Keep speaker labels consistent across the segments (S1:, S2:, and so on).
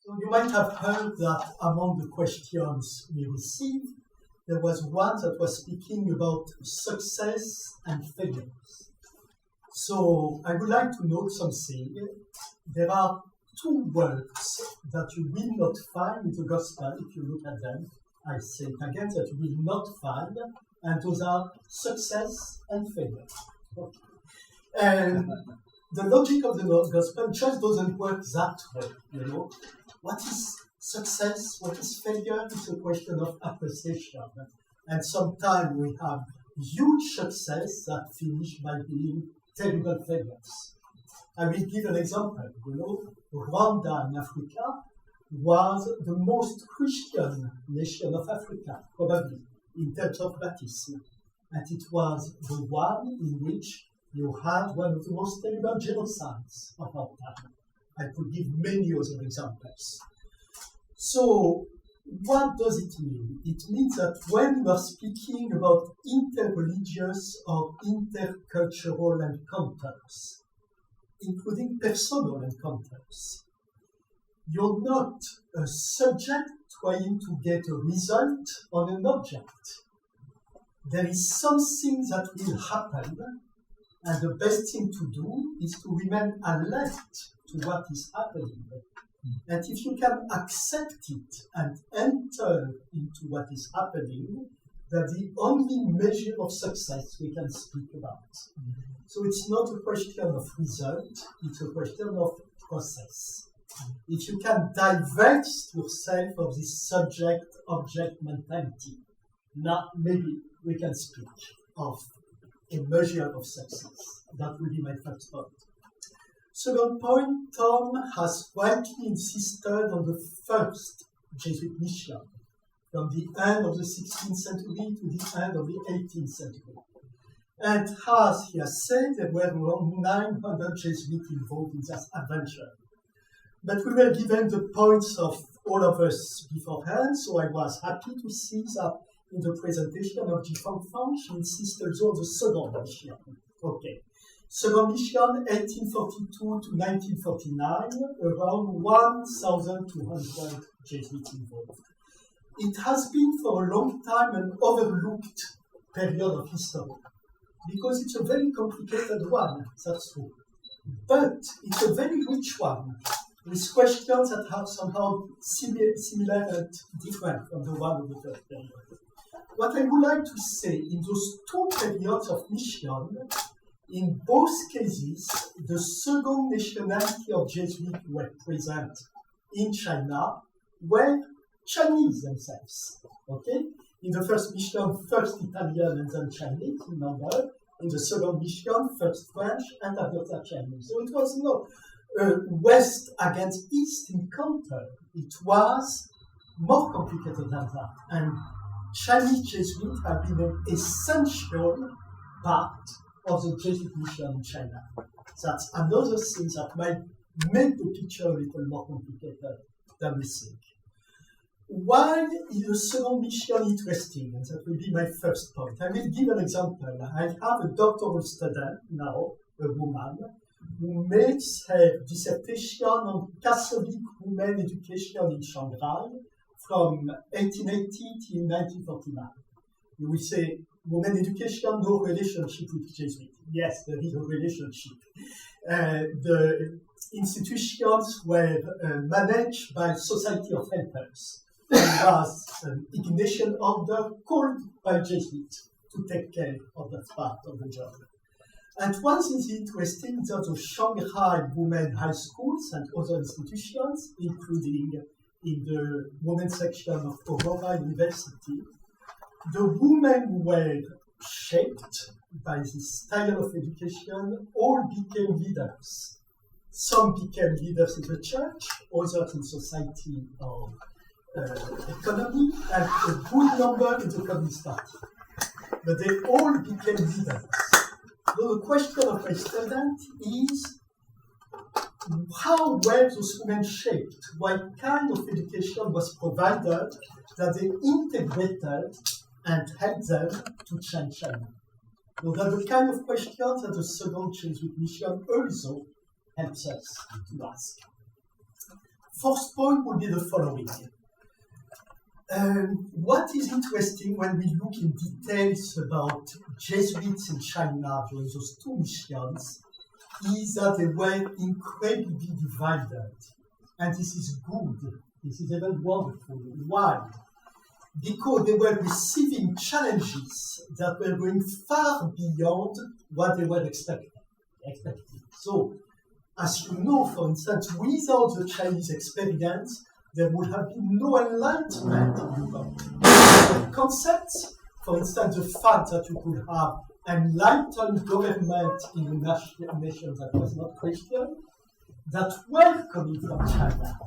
S1: So you might have heard that among the questions we received, there was one that was speaking about success and failures. So I would like to note something. There are two words that you will not find in the gospel if you look at them. I say it again, that you will not find, and those are success and failure. Okay. And the logic of the gospel just doesn't work that way, you know. What is success? What is failure? It's a question of appreciation. And sometimes we have huge success that finish by being terrible failures. I will give an example. You know, Rwanda in Africa was the most Christian nation of Africa, probably, in terms of baptism. And it was the one in which you had one of the most terrible genocides of our time. I could give many other examples. So, what does it mean? It means that when we are speaking about interreligious or intercultural encounters, including personal encounters, you're not a subject trying to get a result on an object. There is something that will happen, and the best thing to do is to remain alert to what is happening. And if you can accept it and enter into what is happening, that's the only measure of success we can speak about. So it's not a question of result, it's a question of process. If you can divest yourself of this subject-object mentality, now maybe we can speak of a measure of success. That will be my first point. Second point, Tom has rightly insisted on the first Jesuit mission, from the end of the 16th century to the end of the 18th century. And as he has said, there were around 900 Jesuits involved in this adventure. But we were given the points of all of us beforehand, so I was happy to see that in the presentation of Ji Fangfang, she insisted also on the second mission. Okay. Second mission, 1842 to 1949, around 1,200 Jesuits involved. It has been for a long time an overlooked period of history, because it's a very complicated one, that's true. But it's a very rich one, with questions that are somehow similar and different from the one of the first period. What I would like to say, in those two periods of mission, in both cases, the second nationality of Jesuits were present in China were Chinese themselves. Okay? In the first mission, first Italian and then Chinese, remember. In the second mission, first French and after Chinese. So it was not a West against East encounter. It was more complicated than that. And Chinese Jesuits have been an essential part of the Jesuit mission in China. That's another thing that might make the picture a little more complicated than we think. Why is the second mission interesting? And that will be my first point. I will give an example. I have a doctoral student now, a woman, who makes her dissertation on Catholic women education in Shanghai from 1880 till 1949. You will say, women education, no relationship with Jesuits. Yes, there is a relationship. The institutions were managed by Society of Helpers. There was an Ignatian order called by Jesuits to take care of that part of the job. And one thing is interesting is that the Shanghai women high schools and other institutions, including in the women's section of Aurora University, the women who were shaped by this style of education all became leaders. Some became leaders in the church, others in society or economy, and a good number in the Communist Party. But they all became leaders. So the question of my student is, how were those women shaped? What kind of education was provided that they integrated and helped them to change China? So that's the kind of questions that the second Jesuit mission also helps us to ask. Fourth point would be the following. What is interesting when we look in details about Jesuits in China during those 2 missions is that they were incredibly divided. And this is good. This is even wonderful. Why? Because they were receiving challenges that were going far beyond what they were expecting. So, as you know, for instance, without the Chinese experience, there would have been no enlightenment in Europe. The concepts, for instance, the fact that you could have enlightened government in a nation that was not Christian, that were coming from China,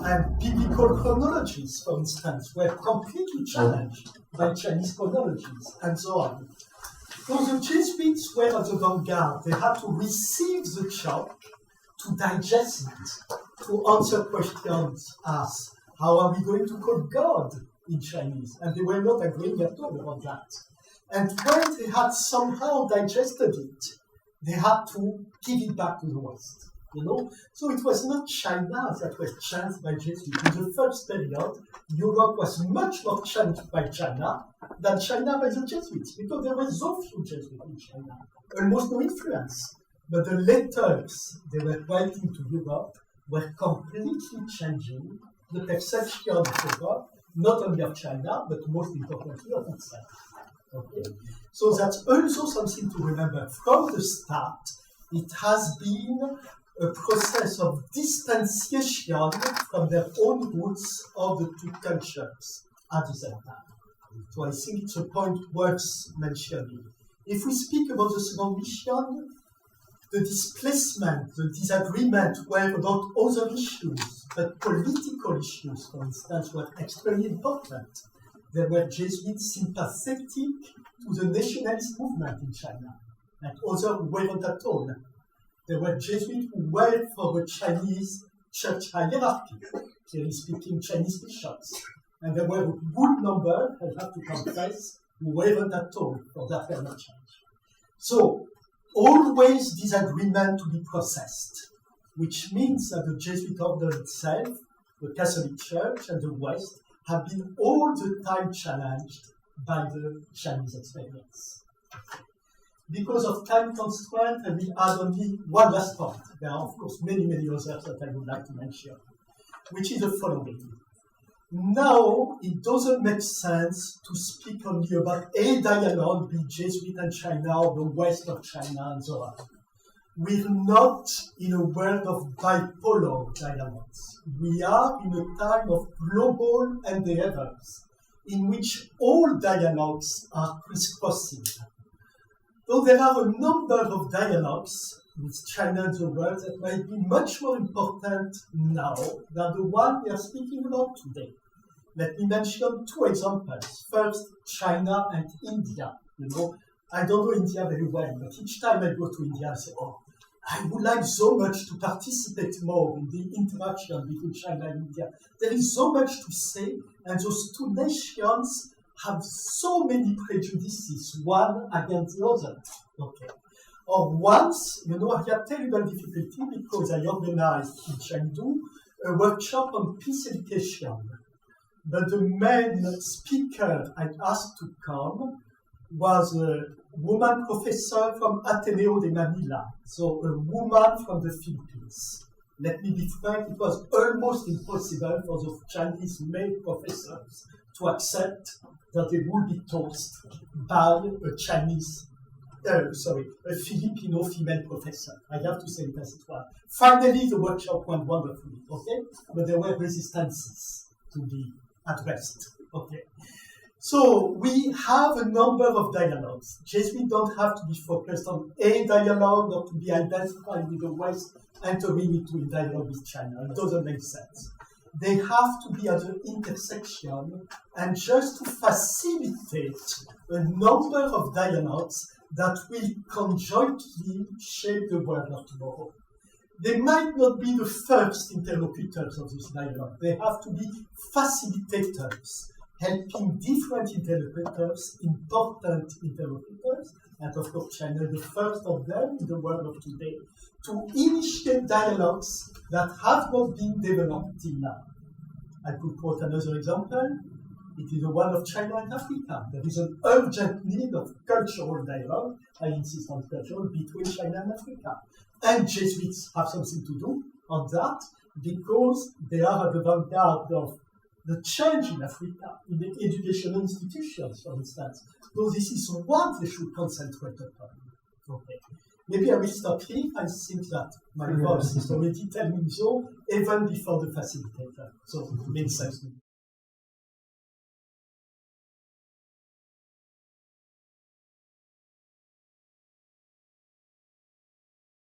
S1: and biblical chronologies, for instance, were completely challenged by Chinese chronologies, and so on. So the Jesuits were at the vanguard. They had to receive the shock, to digest it, to answer questions as, how are we going to call God in Chinese? And they were not agreeing at all about that. And when they had somehow digested it, they had to give it back to the West. So it was not China that was challenged by Jesuits. In the first period, Europe was much more challenged by China than China by the Jesuits, because there were so few Jesuits in China, almost no influence. But the letters they were writing to Europe were completely changing the perception of Europe, not only of China, but most importantly of itself. Okay? So that's also something to remember. From the start, it has been a process of distanciation from their own roots of the 2 cultures at the same time. So I think it's a point worth mentioning. If we speak about the second mission, the displacement, the disagreement were about other issues, but political issues, for instance, were extremely important. There were Jesuits sympathetic to the nationalist movement in China, and others weren't at all. There were Jesuits who were for the Chinese church hierarchy, clearly speaking Chinese bishops. And there were a good number, I have to confess, who weren't at all for that kind of change. So, always disagreement to be processed, which means that the Jesuit order itself, the Catholic Church and the West, have been all the time challenged by the Chinese experience. Because of time constraint, I will add only one last point. There are, of course, many others that I would like to mention, which is the following. Now, it doesn't make sense to speak only about a dialogue between Jesuit and China or the West of China and so on. We're not in a world of bipolar dialogues. We are in a time of global endeavors in which all dialogues are crisscrossing. Though there are a number of dialogues with China and the world that might be much more important now than the one we are speaking about today. Let me mention 2 examples. First, China and India. I don't know India very well, but each time I go to India, I say, I would like so much to participate more in the interaction between China and India. There is so much to say, and those 2 nations have so many prejudices, one against the other. Okay. Or once, I had terrible difficulty because I organized in Chengdu a workshop on peace education. But the main speaker I asked to come was a woman professor from Ateneo de Manila, so a woman from the Philippines. Let me be frank, it was almost impossible for those Chinese male professors to accept that they would be taught by a Filipino female professor. I have to say it as it was. Finally, the workshop went wonderfully, okay? But there were resistances to be addressed, okay? So we have a number of dialogues. Jesuits don't have to be focused on a dialogue or to be identified with the West entering into a dialogue with China. It doesn't make sense. They have to be at the intersection and just to facilitate a number of dialogues that will conjointly shape the world of tomorrow. They might not be the first interlocutors of this dialogue. They have to be facilitators. helping different interlocutors, important interlocutors, and of course China, the first of them in the world of today, to initiate dialogues that have not been developed till now. I could quote another example. It is the one of China and Africa. There is an urgent need of cultural dialogue, I insist on cultural, between China and Africa. And Jesuits have something to do on that because they are at the vanguard of the change in Africa, in the educational institutions, for instance. So this is what they should concentrate upon. Okay. Maybe I will stop here. I think that my voice is already telling me so, even before the facilitator. So, many thanks.